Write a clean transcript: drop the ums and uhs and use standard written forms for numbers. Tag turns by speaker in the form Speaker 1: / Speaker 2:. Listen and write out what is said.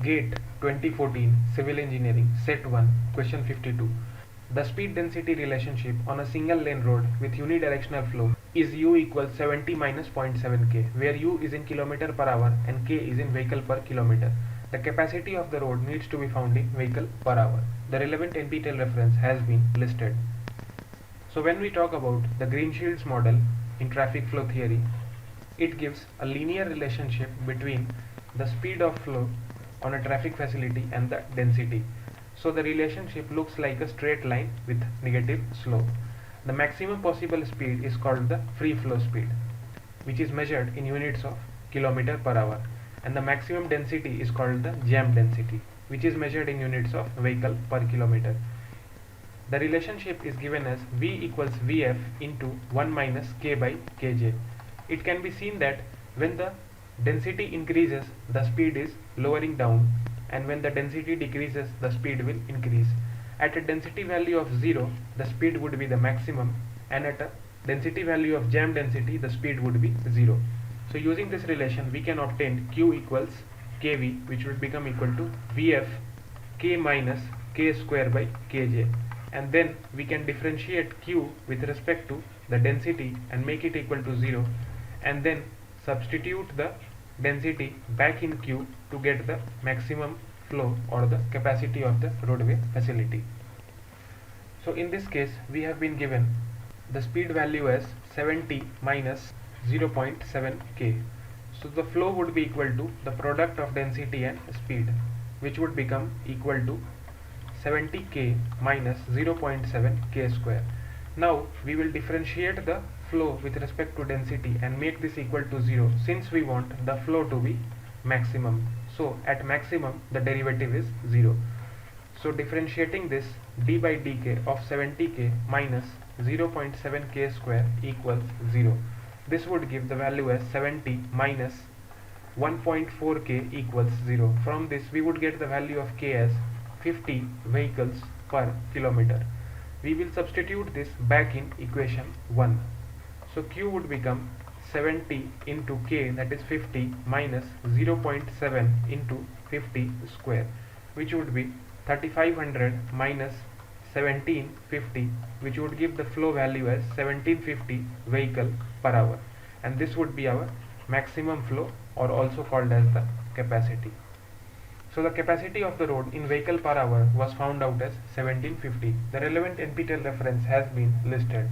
Speaker 1: GATE 2014 Civil Engineering Set 1 Question 52. The speed density relationship on a single lane road with unidirectional flow is U equals 70 minus 0.7 k, where U is in kilometer per hour and k is in vehicle per kilometer. The capacity of the road needs to be found in vehicle per hour. The relevant NPTEL reference has been listed. So when we talk about the Greenshields model in traffic flow theory, it gives a linear relationship between the speed of flow on a traffic facility and the density. So the relationship looks like a straight line with negative slope. The maximum possible speed is called the free flow speed, which is measured in units of kilometer per hour, and the maximum density is called the jam density, which is measured in units of vehicle per kilometer. The relationship is given as V equals Vf into 1 minus k by kj. It can be seen that when the density increases, the speed is lowering down, and when the density decreases, the speed will increase. At a density value of 0, the speed would be the maximum, and at a density value of jam density, the speed would be 0. So using this relation, we can obtain Q equals Kv, which would become equal to Vf k minus k square by kj. And then we can differentiate Q with respect to the density and make it equal to 0, and then substitute the density back in Q to get the maximum flow or the capacity of the roadway facility. So in this case, we have been given the speed value as 70 minus 0.7 k. So the flow would be equal to the product of density and speed, which would become equal to 70k minus 0.7 k square. Now we will differentiate the flow with respect to density and make this equal to 0, since we want the flow to be maximum. So at maximum the derivative is 0. So differentiating this, d by dk of 70k minus 0.7 k square equals 0. This would give the value as 70 minus 1.4 k equals 0. From this we would get the value of k as 50 vehicles per kilometer. We will substitute this back in equation 1. So Q would become 70 into K, that is 50, minus 0.7 into 50 square, which would be 3500 minus 1750, which would give the flow value as 1750 vehicle per hour. And this would be our maximum flow, or also called as the capacity. So the capacity of the road in vehicle per hour was found out as 1750. The relevant NPTEL reference has been listed.